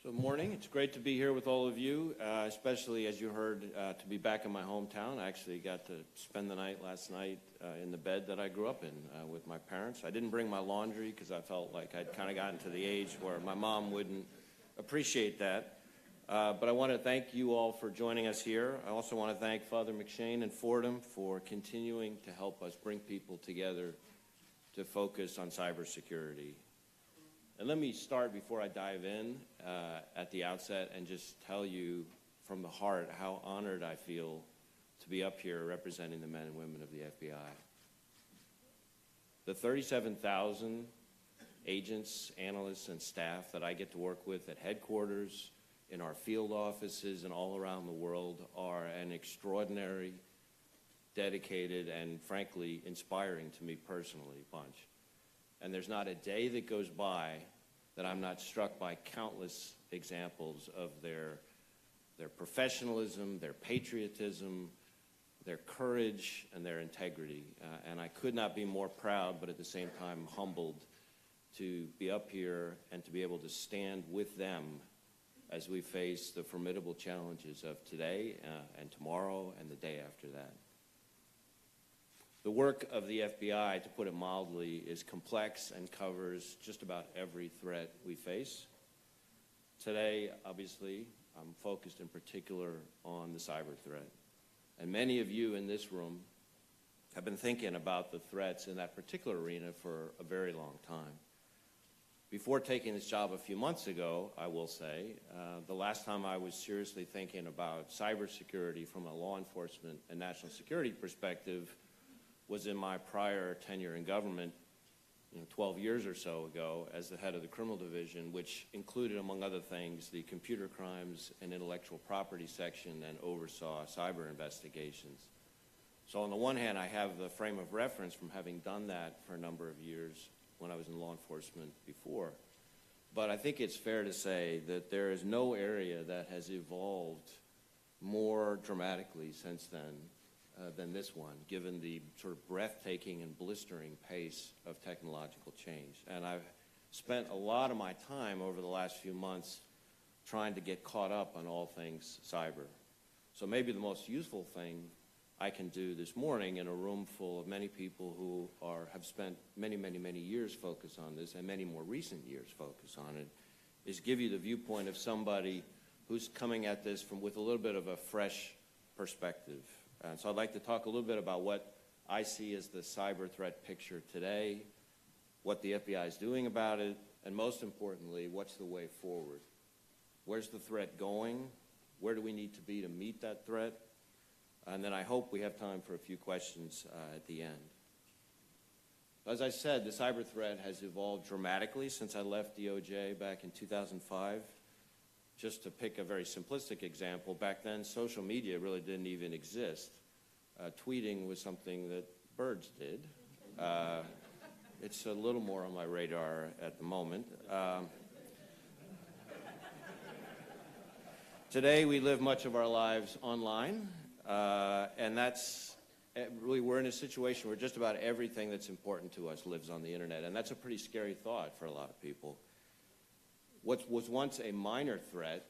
Good morning. It's great to be here with all of you, especially as you heard, to be back in my hometown. I actually got to spend the night last night in the bed that I grew up in with my parents. I didn't bring my laundry because I felt like I'd kind of gotten to the age where my mom wouldn't appreciate that. But I want to thank you all for joining us here. I also want to thank Father McShane and Fordham for continuing to help us bring people together to focus on cybersecurity. And let me start before I dive in at the outset and just tell you from the heart how honored I feel to be up here representing the men and women of the FBI. The 37,000 agents, analysts, and staff that I get to work with at headquarters, in our field offices, and all around the world are an extraordinary, dedicated, and frankly inspiring to me personally bunch. And there's not a day that goes by that I'm not struck by countless examples of their professionalism, their patriotism, their courage, and their integrity. And I could not be more proud, but at the same time humbled, to be up here and to be able to stand with them as we face the formidable challenges of today and tomorrow and the day after that. The work of the FBI, to put it mildly, is complex and covers just about every threat we face. Today, obviously, I'm focused in particular on the cyber threat. And many of you in this room have been thinking about the threats in that particular arena for a very long time. Before taking this job a few months ago, I will say, the last time I was seriously thinking about cybersecurity from a law enforcement and national security perspective was in my prior tenure in government, 12 years or so ago, as the head of the criminal division, which included, among other things, the computer crimes and intellectual property section and oversaw cyber investigations. So on the one hand, I have the frame of reference from having done that for a number of years when I was in law enforcement before. But I think it's fair to say that there is no area that has evolved more dramatically since then than this one, given the sort of breathtaking and blistering pace of technological change. And I've spent a lot of my time over the last few months trying to get caught up on all things cyber. So maybe the most useful thing I can do this morning in a room full of many people who have spent many, many, many years focused on this, and many more recent years focused on it, is give you the viewpoint of somebody who's coming at this with a little bit of a fresh perspective. So I'd like to talk a little bit about what I see as the cyber threat picture today, what the FBI is doing about it, and most importantly, what's the way forward? Where's the threat going? Where do we need to be to meet that threat? And then I hope we have time for a few questions at the end. As I said, the cyber threat has evolved dramatically since I left DOJ back in 2005. Just to pick a very simplistic example, back then social media really didn't even exist. Tweeting was something that birds did. It's a little more on my radar at the moment. Today we live much of our lives online, and that's really, we're in a situation where just about everything that's important to us lives on the internet, and that's a pretty scary thought for a lot of people. What was once a minor threat,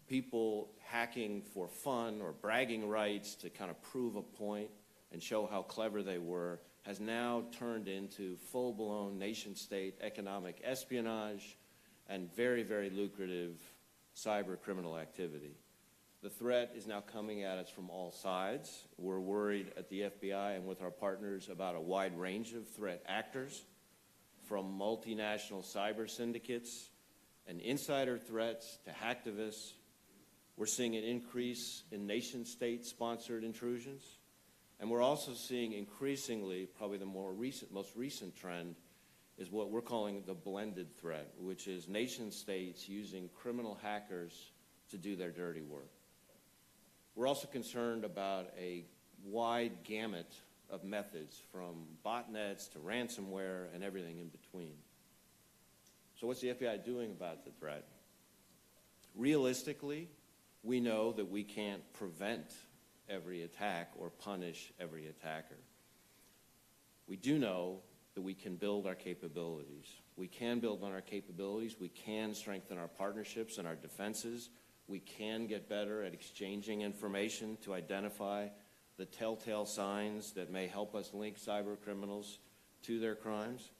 people hacking for fun or bragging rights to kind of prove a point and show how clever they were, has now turned into full-blown nation-state economic espionage and very, very lucrative cyber criminal activity. The threat is now coming at us from all sides. We're worried at the FBI and with our partners about a wide range of threat actors, from multinational cyber syndicates and insider threats to hacktivists. We're seeing an increase in nation-state sponsored intrusions. And we're also seeing increasingly, probably the most recent trend, is what we're calling the blended threat, which is nation-states using criminal hackers to do their dirty work. We're also concerned about a wide gamut of methods, from botnets to ransomware and everything in between. So what's the FBI doing about the threat? Realistically, we know that we can't prevent every attack or punish every attacker. We do know that we can build our capabilities. We can build on our capabilities. We can strengthen our partnerships and our defenses. We can get better at exchanging information to identify the telltale signs that may help us link cyber criminals to their crimes.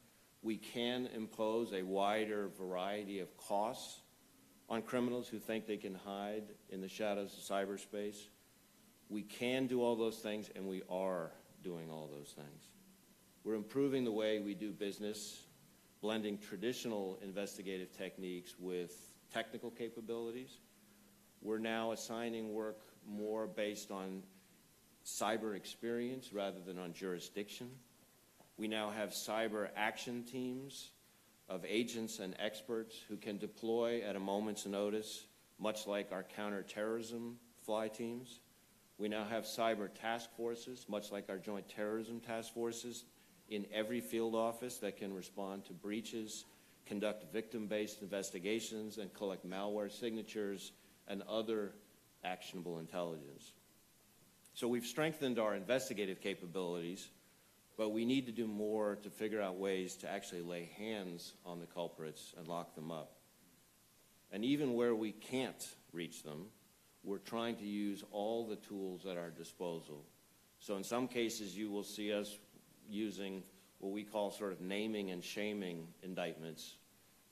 We can impose a wider variety of costs on criminals who think they can hide in the shadows of cyberspace. We can do all those things, and we are doing all those things. We're improving the way we do business, blending traditional investigative techniques with technical capabilities. We're now assigning work more based on cyber experience rather than on jurisdiction. We now have cyber action teams of agents and experts who can deploy at a moment's notice, much like our counterterrorism fly teams. We now have cyber task forces, much like our joint terrorism task forces, in every field office that can respond to breaches, conduct victim-based investigations, and collect malware signatures and other actionable intelligence. So we've strengthened our investigative capabilities, but we need to do more to figure out ways to actually lay hands on the culprits and lock them up. And even where we can't reach them, we're trying to use all the tools at our disposal. So in some cases, you will see us using what we call sort of naming and shaming indictments,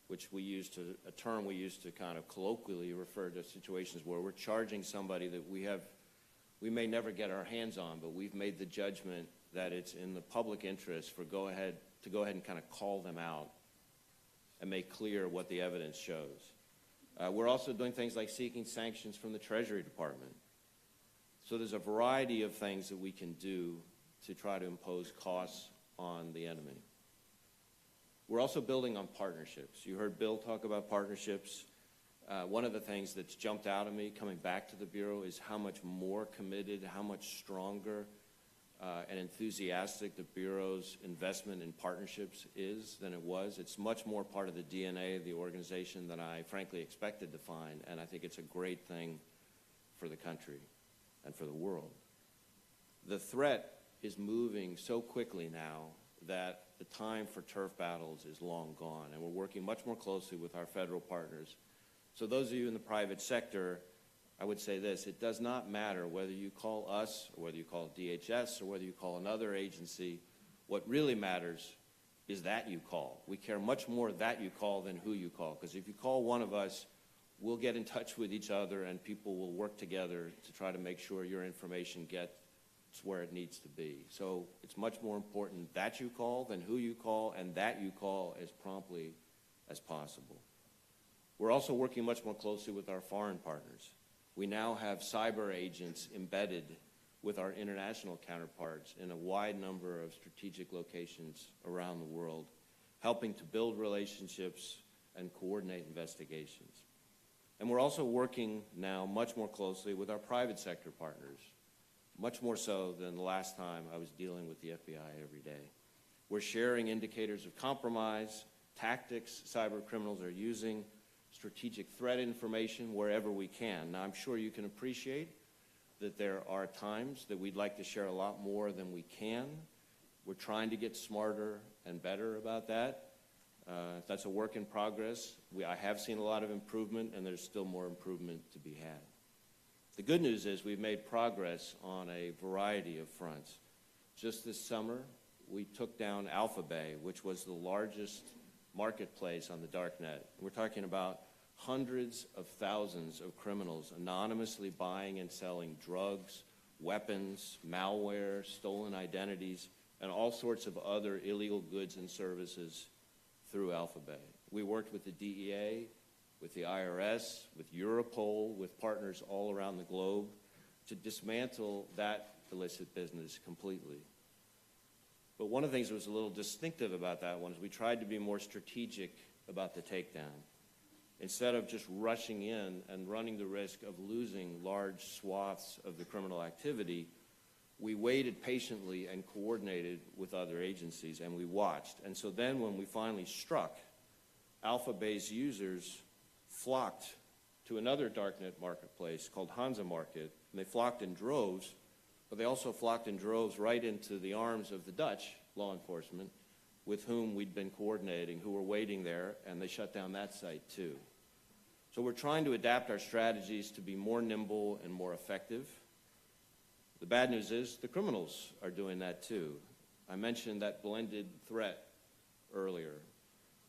which a term we use to kind of colloquially refer to situations where we're charging somebody that we may never get our hands on, but we've made the judgment that it's in the public interest to go ahead and kind of call them out and make clear what the evidence shows. We're also doing things like seeking sanctions from the Treasury Department. So there's a variety of things that we can do to try to impose costs on the enemy. We're also building on partnerships. You heard Bill talk about partnerships. One of the things that's jumped out at me coming back to the Bureau is how much more committed, how much stronger and enthusiastic the Bureau's investment in partnerships is than it was. It's much more part of the DNA of the organization than I frankly expected to find, and I think it's a great thing for the country and for the world. The threat is moving so quickly now that the time for turf battles is long gone, and we're working much more closely with our federal partners. So those of you in the private sector, I would say this: it does not matter whether you call us or whether you call DHS or whether you call another agency. What really matters is that you call. We care much more that you call than who you call, because if you call one of us, we'll get in touch with each other and people will work together to try to make sure your information gets where it needs to be. So it's much more important that you call than who you call, and that you call as promptly as possible. We're also working much more closely with our foreign partners. We now have cyber agents embedded with our international counterparts in a wide number of strategic locations around the world, helping to build relationships and coordinate investigations. And we're also working now much more closely with our private sector partners, much more so than the last time I was dealing with the FBI every day. We're sharing indicators of compromise, tactics cyber criminals are using, strategic threat information wherever we can. Now, I'm sure you can appreciate that there are times that we'd like to share a lot more than we can. We're trying to get smarter and better about that. That's a work in progress. I have seen a lot of improvement, and there's still more improvement to be had. The good news is we've made progress on a variety of fronts. Just this summer, we took down Alphabay, which was the largest marketplace on the dark net. We're talking about hundreds of thousands of criminals anonymously buying and selling drugs, weapons, malware, stolen identities, and all sorts of other illegal goods and services through Alphabay. We worked with the DEA, with the IRS, with Europol, with partners all around the globe to dismantle that illicit business completely. But one of the things that was a little distinctive about that one is we tried to be more strategic about the takedown. Instead of just rushing in and running the risk of losing large swaths of the criminal activity, we waited patiently and coordinated with other agencies, and we watched. And so then when we finally struck, Alphabay's users flocked to another darknet marketplace called Hansa Market, and they flocked in droves, but they also flocked in droves right into the arms of the Dutch law enforcement, with whom we'd been coordinating who were waiting there, and they shut down that site too. So we're trying to adapt our strategies to be more nimble and more effective. The bad news is the criminals are doing that too. I mentioned that blended threat earlier.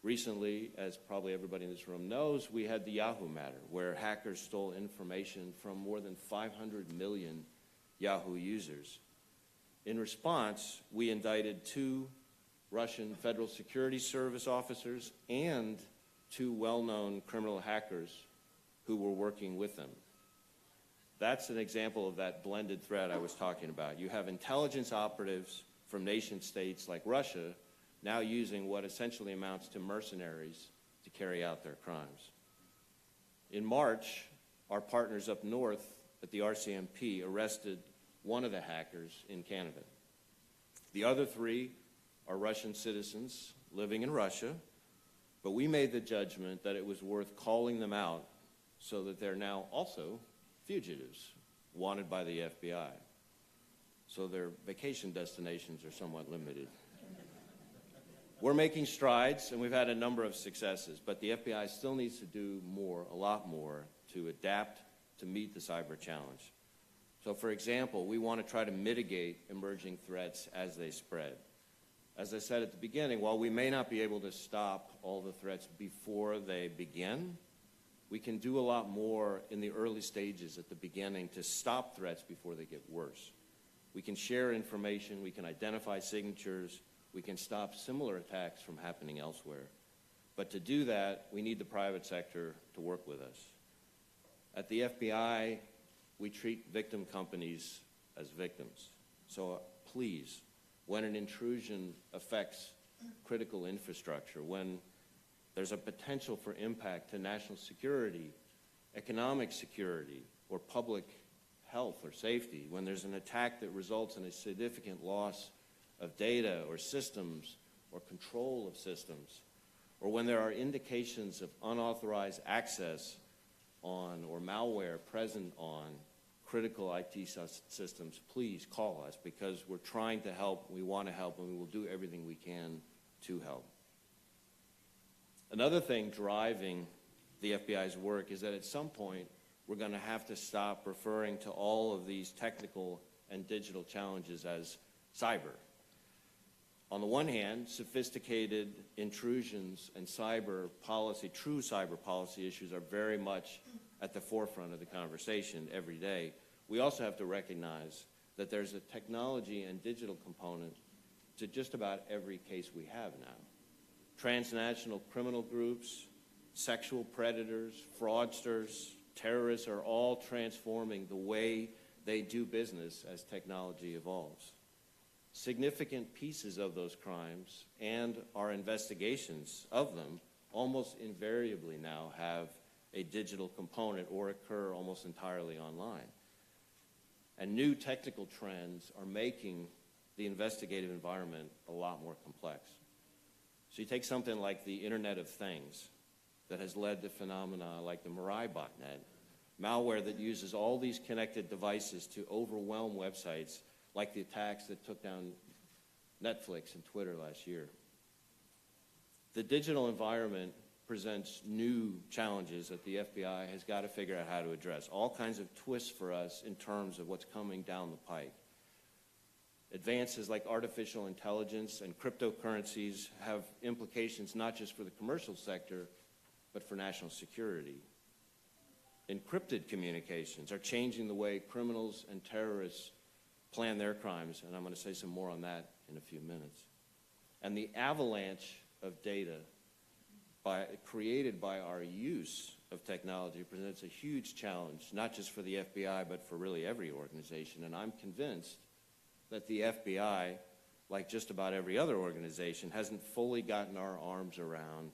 Recently, as probably everybody in this room knows, we had the Yahoo matter, where hackers stole information from more than 500 million Yahoo users. In response, we indicted 2 Russian Federal Security Service officers and 2 well-known criminal hackers who were working with them. That's an example of that blended threat I was talking about. You have intelligence operatives from nation states like Russia now using what essentially amounts to mercenaries to carry out their crimes. In March, our partners up north at the RCMP arrested one of the hackers in Canada. The other 3 are Russian citizens living in Russia, but we made the judgment that it was worth calling them out so that they're now also fugitives wanted by the FBI. So their vacation destinations are somewhat limited. We're making strides, and we've had a number of successes, but the FBI still needs to do more, a lot more, to adapt to meet the cyber challenge. So, for example, we want to try to mitigate emerging threats as they spread. As I said at the beginning, while we may not be able to stop all the threats before they begin, we can do a lot more in the early stages at the beginning to stop threats before they get worse. We can share information, we can identify signatures, we can stop similar attacks from happening elsewhere. But to do that, we need the private sector to work with us. At the FBI, we treat victim companies as victims. So please, when an intrusion affects critical infrastructure, when there's a potential for impact to national security, economic security, or public health or safety, when there's an attack that results in a significant loss of data or systems or control of systems, or when there are indications of unauthorized access on or malware present on critical IT systems, please call us, because we're trying to help, we want to help, and we will do everything we can to help. Another thing driving the FBI's work is that at some point we're going to have to stop referring to all of these technical and digital challenges as cyber. On the one hand, sophisticated intrusions and cyber policy, true cyber policy issues are very much at the forefront of the conversation every day. We also have to recognize that there's a technology and digital component to just about every case we have now. Transnational criminal groups, sexual predators, fraudsters, terrorists are all transforming the way they do business as technology evolves. Significant pieces of those crimes and our investigations of them almost invariably now have a digital component or occur almost entirely online. And new technical trends are making the investigative environment a lot more complex. So you take something like the Internet of Things that has led to phenomena like the Wray botnet, malware that uses all these connected devices to overwhelm websites, like the attacks that took down Netflix and Twitter last year. The digital environment presents new challenges that the FBI has got to figure out how to address. All kinds of twists for us in terms of what's coming down the pike. Advances like artificial intelligence and cryptocurrencies have implications not just for the commercial sector, but for national security. Encrypted communications are changing the way criminals and terrorists plan their crimes, and I'm going to say some more on that in a few minutes. And the avalanche of data created by our use of technology presents a huge challenge, not just for the FBI, but for really every organization. And I'm convinced that the FBI, like just about every other organization, hasn't fully gotten our arms around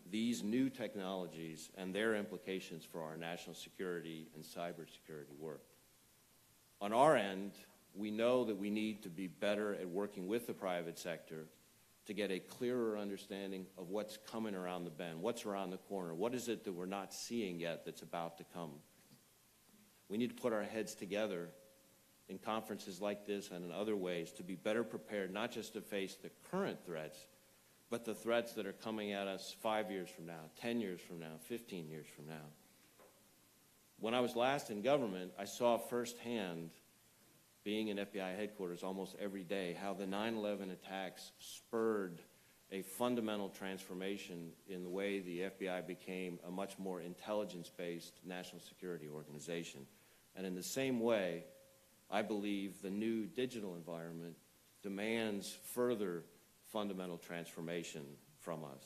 these new technologies and their implications for our national security and cybersecurity work. On our end, we know that we need to be better at working with the private sector to get a clearer understanding of what's coming around the bend, what's around the corner, what is it that we're not seeing yet that's about to come. We need to put our heads together in conferences like this and in other ways to be better prepared, not just to face the current threats, but the threats that are coming at us 5 years from now, 10 years from now, 15 years from now. When I was last in government, I saw firsthand, being in FBI headquarters almost every day, how the 9/11 attacks spurred a fundamental transformation in the way the FBI became a much more intelligence-based national security organization. And in the same way, I believe the new digital environment demands further fundamental transformation from us.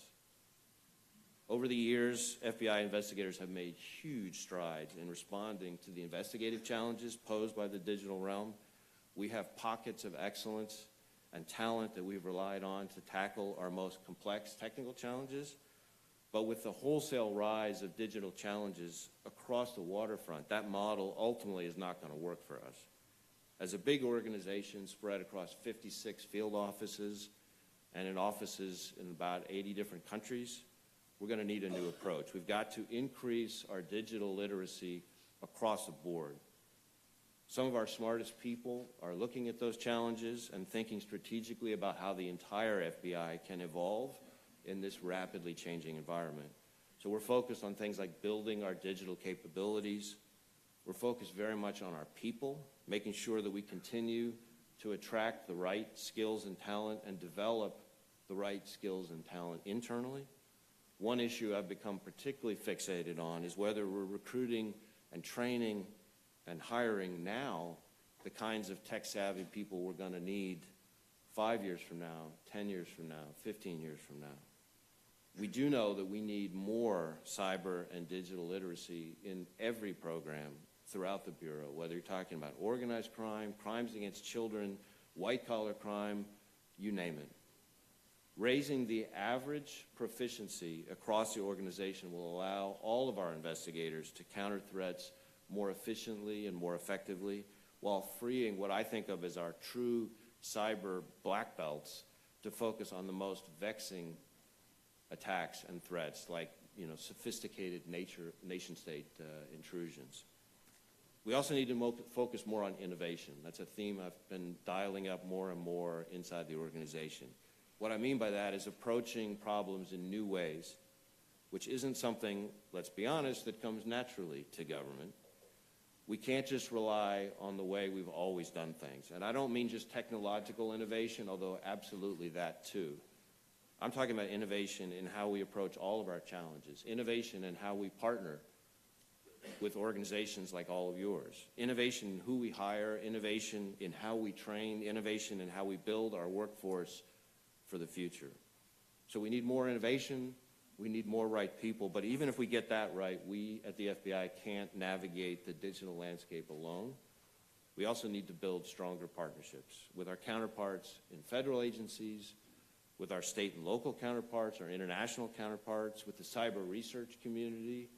Over the years, FBI investigators have made huge strides in responding to the investigative challenges posed by the digital realm. We have pockets of excellence and talent that we've relied on to tackle our most complex technical challenges. But with the wholesale rise of digital challenges across the waterfront, that model ultimately is not going to work for us. As a big organization spread across 56 field offices and in offices in about 80 different countries, we're going to need a new approach. We've got to increase our digital literacy across the board. Some of our smartest people are looking at those challenges and thinking strategically about how the entire FBI can evolve in this rapidly changing environment. So we're focused on things like building our digital capabilities. We're focused very much on our people, making sure that we continue to attract the right skills and talent and develop the right skills and talent internally. One issue I've become particularly fixated on is whether we're recruiting and training and hiring now the kinds of tech-savvy people we're going to need 5 years from now, 10 years from now, 15 years from now. We do know that we need more cyber and digital literacy in every program throughout the Bureau, whether you're talking about organized crime, crimes against children, white-collar crime, you name it. Raising the average proficiency across the organization will allow all of our investigators to counter threats more efficiently and more effectively, while freeing what I think of as our true cyber black belts to focus on the most vexing attacks and threats, like sophisticated nation-state intrusions. We also need to focus more on innovation. That's a theme I've been dialing up more and more inside the organization. What I mean by that is approaching problems in new ways, which isn't something, let's be honest, that comes naturally to government. We can't just rely on the way we've always done things. And I don't mean just technological innovation, although absolutely that too. I'm talking about innovation in how we approach all of our challenges, innovation in how we partner with organizations like all of yours, innovation in who we hire, innovation in how we train, innovation in how we build our workforce for the future. So we need more innovation, we need more right people, but even if we get that right, we at the FBI can't navigate the digital landscape alone. We also need to build stronger partnerships with our counterparts in federal agencies, with our state and local counterparts, our international counterparts, with the cyber research community,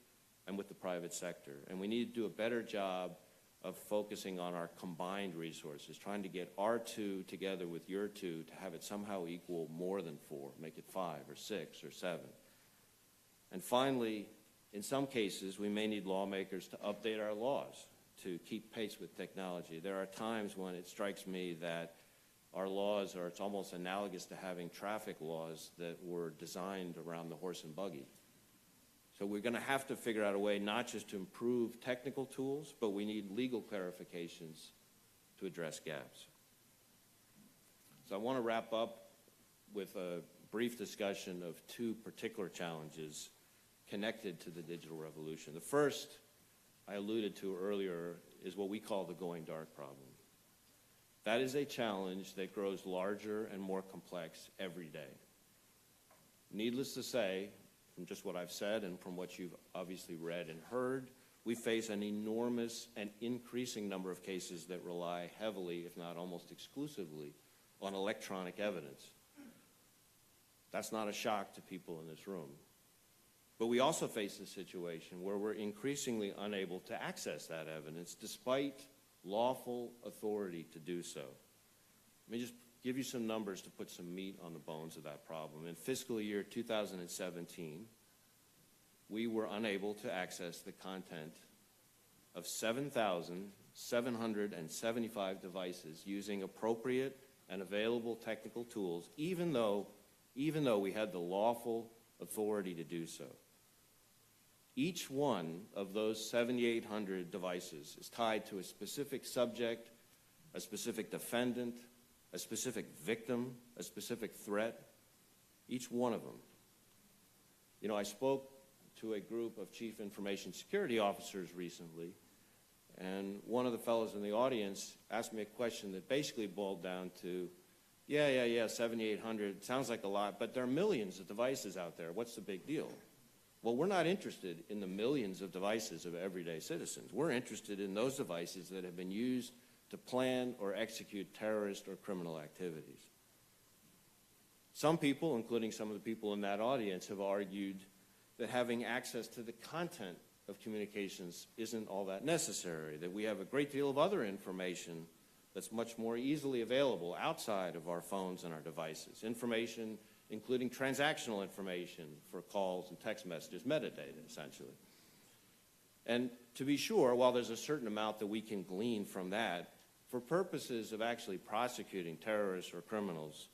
and with the private sector. And we need to do a better job of focusing on our combined resources, trying to get our two together with your two to have it somehow equal more than 4, make it 5 or 6 or 7. And finally, in some cases, we may need lawmakers to update our laws to keep pace with technology. There are times when it strikes me that our laws are, it's almost analogous to having traffic laws that were designed around the horse and buggy. So we're going to have to figure out a way not just to improve technical tools, but we need legal clarifications to address gaps. So I want to wrap up with a brief discussion of 2 particular challenges connected to the digital revolution. The first, I alluded to earlier, is what we call the going dark problem. That is a challenge that grows larger and more complex every day. Needless to say, from just what I've said and from what you've obviously read and heard, we face an enormous and increasing number of cases that rely heavily, if not almost exclusively, on electronic evidence. That's not a shock to people in this room. But we also face a situation where we're increasingly unable to access that evidence despite lawful authority to do so. Let me just give you some numbers to put some meat on the bones of that problem. In fiscal year 2017, we were unable to access the content of 7,775 devices using appropriate and available technical tools, even though even though we had the lawful authority to do so. Each one of those 7,800 devices is tied to a specific subject, a specific defendant, a specific victim, a specific threat, each one of them. You know, I spoke to a group of chief information security officers recently, and one of the fellows in the audience asked me a question that basically boiled down to, yeah, 7,800, sounds like a lot, but there are millions of devices out there. What's the big deal? Well, we're not interested in the millions of devices of everyday citizens. We're interested in those devices that have been used to plan or execute terrorist or criminal activities. Some people, including some of the people in that audience, have argued that having access to the content of communications isn't all that necessary, that we have a great deal of other information that's much more easily available outside of our phones and our devices. Information including transactional information for calls and text messages, metadata, essentially. And to be sure, while there's a certain amount that we can glean from that, for purposes of actually prosecuting terrorists or criminals,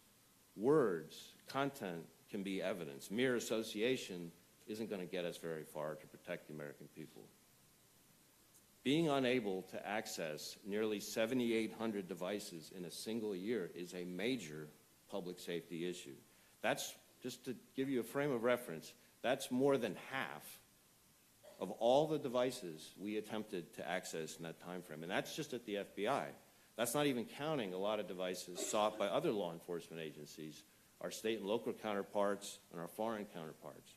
words, content can be evidence. Mere association isn't going to get us very far to protect the American people. Being unable to access nearly 7,800 devices in a single year is a major public safety issue. That's, just to give you a frame of reference, that's more than half of all the devices we attempted to access in that time frame. And that's just at the FBI. That's not even counting a lot of devices sought by other law enforcement agencies, our state and local counterparts, and our foreign counterparts.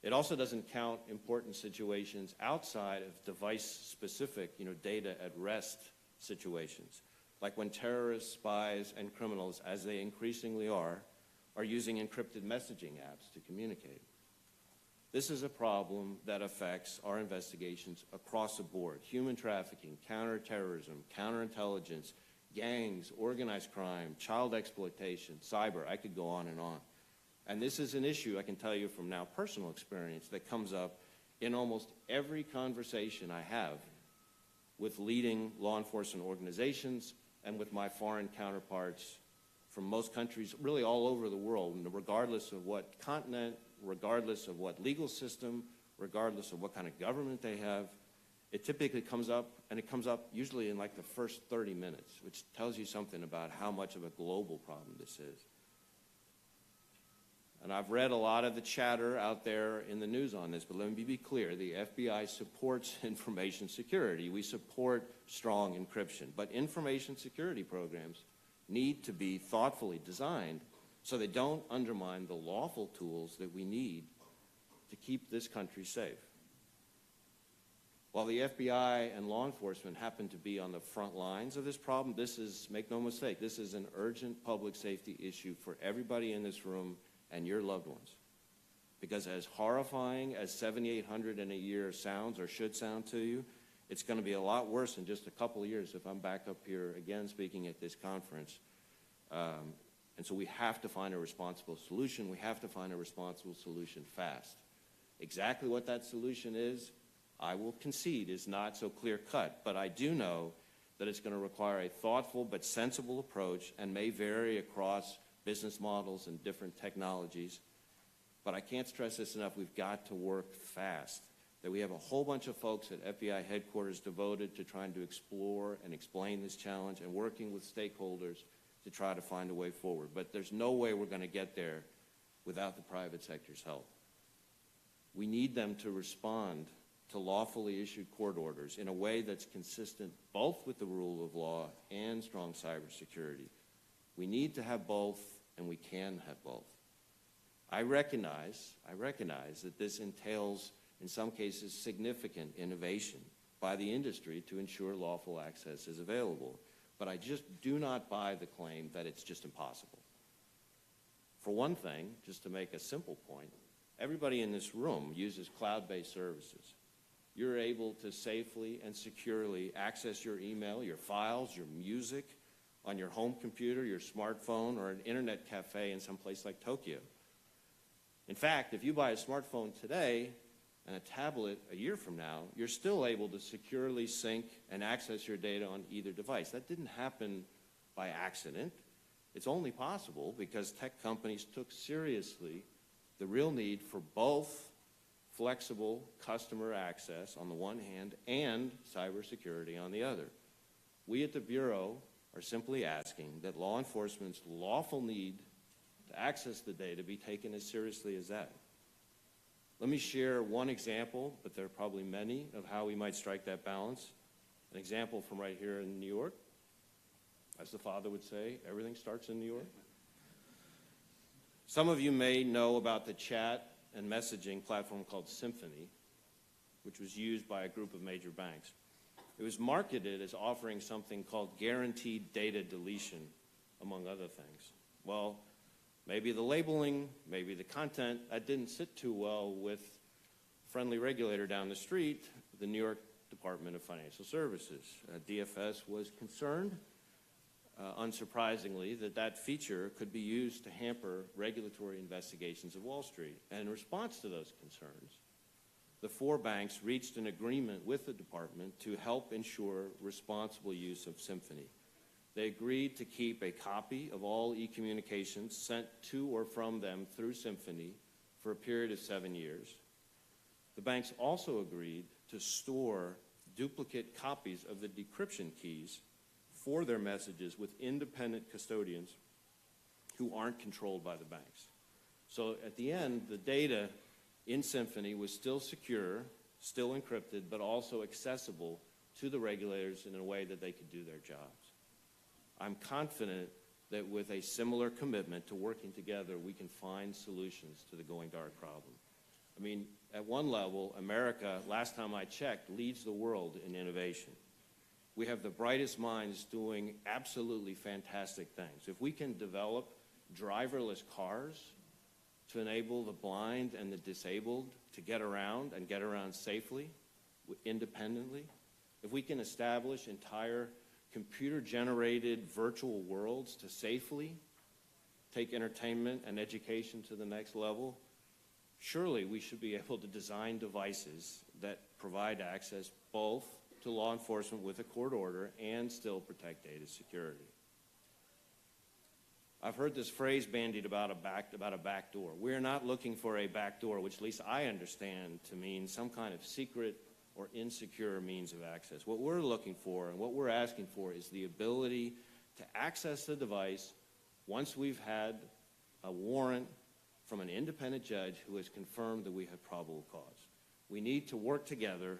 It also doesn't count important situations outside of device-specific, data at rest situations, like when terrorists, spies, and criminals, as they increasingly are using encrypted messaging apps to communicate. This is a problem that affects our investigations across the board: human trafficking, counterterrorism, counterintelligence, gangs, organized crime, child exploitation, cyber. I could go on and on. And this is an issue, I can tell you from now personal experience, that comes up in almost every conversation I have with leading law enforcement organizations and with my foreign counterparts from most countries, really all over the world, and regardless of what continent, regardless of what legal system, regardless of what kind of government they have. It typically comes up, and it comes up usually in like the first 30 minutes, which tells you something about how much of a global problem this is. And I've read a lot of the chatter out there in the news on this, but let me be clear. The FBI supports information security. We support strong encryption. But information security programs need to be thoughtfully designed so they don't undermine the lawful tools that we need to keep this country safe. While the FBI and law enforcement happen to be on the front lines of this problem, this is, make no mistake, this is an urgent public safety issue for everybody in this room and your loved ones. Because as horrifying as 7,800 in a year sounds or should sound to you, it's going to be a lot worse in just a couple of years if I'm back up here again speaking at this conference. And so we have to find a responsible solution. We have to find a responsible solution fast. Exactly what that solution is, I will concede, is not so clear-cut. But I do know that it's going to require a thoughtful but sensible approach and may vary across business models and different technologies. But I can't stress this enough. We've got to work fast. That we have a whole bunch of folks at FBI headquarters devoted to trying to explore and explain this challenge and working with stakeholders to try to find a way forward. But there's no way we're going to get there without the private sector's help. We need them to respond to lawfully issued court orders in a way that's consistent both with the rule of law and strong cybersecurity. We need to have both, and we can have both. I recognize that this entails, in some cases, significant innovation by the industry to ensure lawful access is available. But I just do not buy the claim that it's just impossible. For one thing, just to make a simple point, everybody in this room uses cloud-based services. You're able to safely and securely access your email, your files, your music on your home computer, your smartphone, or an internet cafe in some place like Tokyo. In fact, if you buy a smartphone today and a tablet a year from now, you're still able to securely sync and access your data on either device. That didn't happen by accident. It's only possible because tech companies took seriously the real need for both flexible customer access on the one hand and cybersecurity on the other. We at the Bureau are simply asking that law enforcement's lawful need to access the data be taken as seriously as that. Let me share one example, but there are probably many, of how we might strike that balance. An example from right here in New York. As the father would say, everything starts in New York. Some of you may know about the chat and messaging platform called Symphony, which was used by a group of major banks. It was marketed as offering something called guaranteed data deletion, among other things. Well, maybe the labeling, maybe the content, that didn't sit too well with a friendly regulator down the street, the New York Department of Financial Services. DFS was concerned, unsurprisingly, that feature could be used to hamper regulatory investigations of Wall Street. And in response to those concerns, the four banks reached an agreement with the department to help ensure responsible use of Symphony. They agreed to keep a copy of all e-communications sent to or from them through Symphony for a period of 7 years. The banks also agreed to store duplicate copies of the decryption keys for their messages with independent custodians who aren't controlled by the banks. So at the end, the data in Symphony was still secure, still encrypted, but also accessible to the regulators in a way that they could do their jobs. I'm confident that with a similar commitment to working together, we can find solutions to the going dark problem. I mean, at one level, America, last time I checked, leads the world in innovation. We have the brightest minds doing absolutely fantastic things. If we can develop driverless cars to enable the blind and the disabled to get around and get around safely, independently, if we can establish entire computer-generated virtual worlds to safely take entertainment and education to the next level, surely we should be able to design devices that provide access both to law enforcement with a court order and still protect data security. I've heard this phrase bandied about a back door. We're not looking for a back door, which at least I understand to mean some kind of secret or insecure means of access. What we're looking for and what we're asking for is the ability to access the device once we've had a warrant from an independent judge who has confirmed that we have probable cause. We need to work together,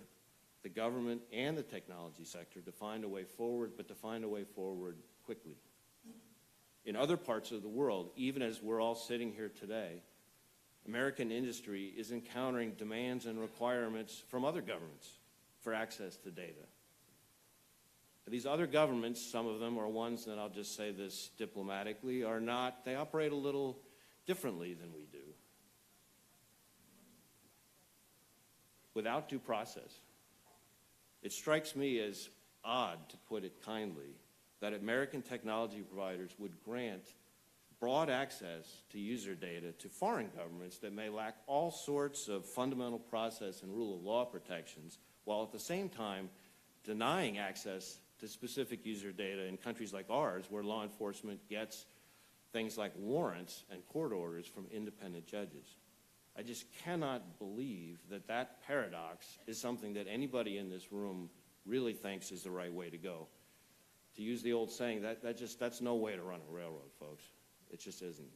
the government and the technology sector, to find a way forward, but to find a way forward quickly. In other parts of the world, even as we're all sitting here today, American industry is encountering demands and requirements from other governments for access to data. These other governments, some of them are ones that, I'll just say this diplomatically, are not, they operate a little differently than we do. Without due process. It strikes me as odd, to put it kindly, that American technology providers would grant broad access to user data to foreign governments that may lack all sorts of fundamental process and rule of law protections, while at the same time denying access to specific user data in countries like ours, where law enforcement gets things like warrants and court orders from independent judges. I just cannot believe that that paradox is something that anybody in this room really thinks is the right way to go. To use the old saying, that's no way to run a railroad, folks. It just isn't.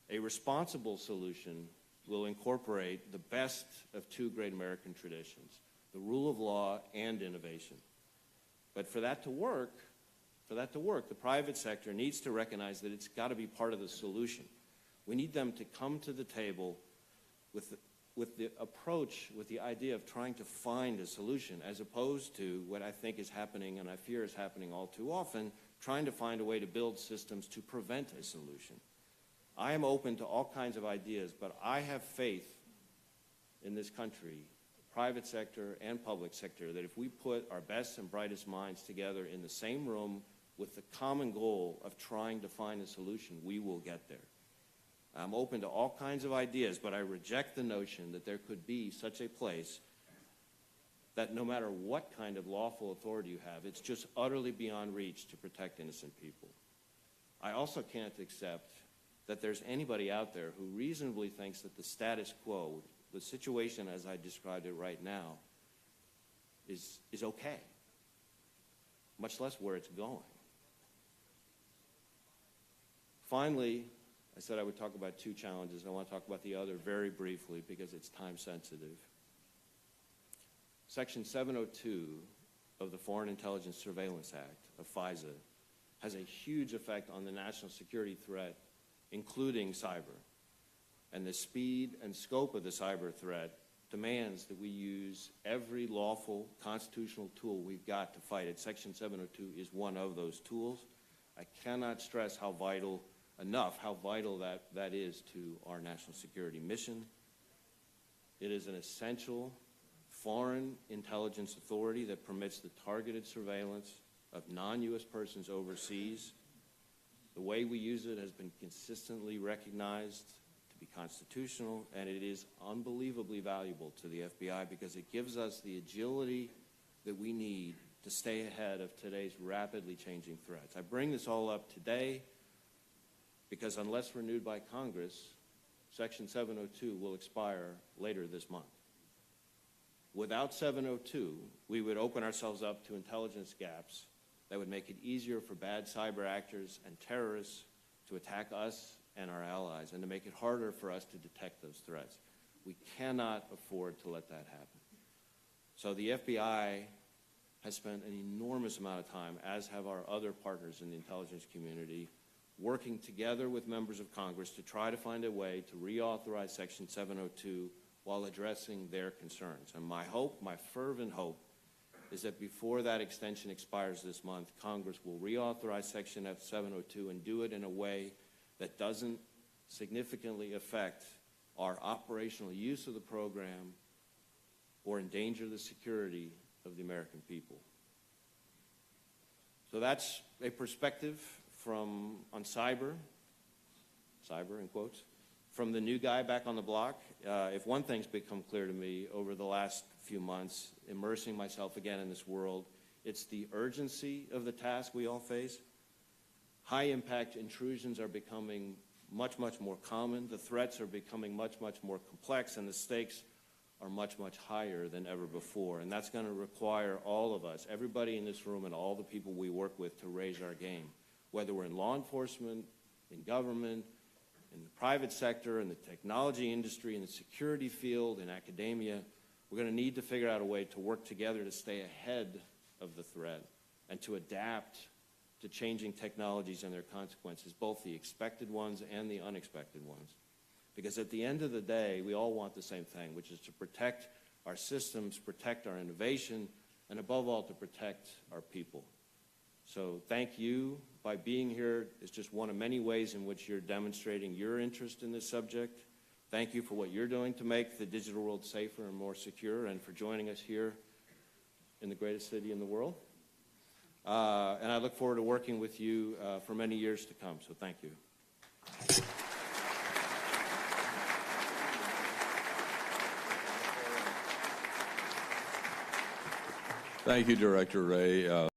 A responsible solution will incorporate the best of two great American traditions, the rule of law and innovation. But for that to work, the private sector needs to recognize that it's got to be part of the solution. We need them to come to the table with the approach, with the idea of trying to find a solution, as opposed to what I think is happening, and I fear is happening all too often, trying to find a way to build systems to prevent a solution. I am open to all kinds of ideas, but I have faith in this country, private sector and public sector, that if we put our best and brightest minds together in the same room with the common goal of trying to find a solution, we will get there. I'm open to all kinds of ideas, but I reject the notion that there could be such a place that no matter what kind of lawful authority you have, it's just utterly beyond reach to protect innocent people. I also can't accept that there's anybody out there who reasonably thinks that the status quo, the situation as I described it right now, is okay, much less where it's going. Finally, I said I would talk about two challenges. I want to talk about the other very briefly because it's time sensitive. Section 702 of the Foreign Intelligence Surveillance Act of FISA has a huge effect on the national security threat, including cyber. And the speed and scope of the cyber threat demands that we use every lawful constitutional tool we've got to fight it. Section 702 is one of those tools. I cannot stress how vital that is to our national security mission. It is an essential foreign intelligence authority that permits the targeted surveillance of non-U.S. persons overseas. The way we use it has been consistently recognized to be constitutional, and it is unbelievably valuable to the FBI because it gives us the agility that we need to stay ahead of today's rapidly changing threats. I bring this all up today because unless renewed by Congress, Section 702 will expire later this month. Without 702, we would open ourselves up to intelligence gaps that would make it easier for bad cyber actors and terrorists to attack us and our allies, and to make it harder for us to detect those threats. We cannot afford to let that happen. So the FBI has spent an enormous amount of time, as have our other partners in the intelligence community, working together with members of Congress to try to find a way to reauthorize Section 702 while addressing their concerns. And my hope, my fervent hope, is that before that extension expires this month, Congress will reauthorize Section 702 and do it in a way that doesn't significantly affect our operational use of the program or endanger the security of the American people. So that's a perspective on cyber in quotes, from the new guy back on the block. If one thing's become clear to me over the last few months, immersing myself again in this world, it's the urgency of the task we all face. High-impact intrusions are becoming much, much more common. The threats are becoming much, much more complex, and the stakes are much, much higher than ever before. And that's going to require all of us, everybody in this room and all the people we work with, to raise our game, whether we're in law enforcement, in government, in the private sector, in the technology industry, in the security field, in academia. We're going to need to figure out a way to work together to stay ahead of the threat and to adapt to changing technologies and their consequences, both the expected ones and the unexpected ones. Because at the end of the day, we all want the same thing, which is to protect our systems, protect our innovation, and above all, to protect our people. So thank you. By being here is just one of many ways in which you're demonstrating your interest in this subject. Thank you for what you're doing to make the digital world safer and more secure, and for joining us here in the greatest city in the world. And I look forward to working with you for many years to come, so thank you. Thank you, Director Wray.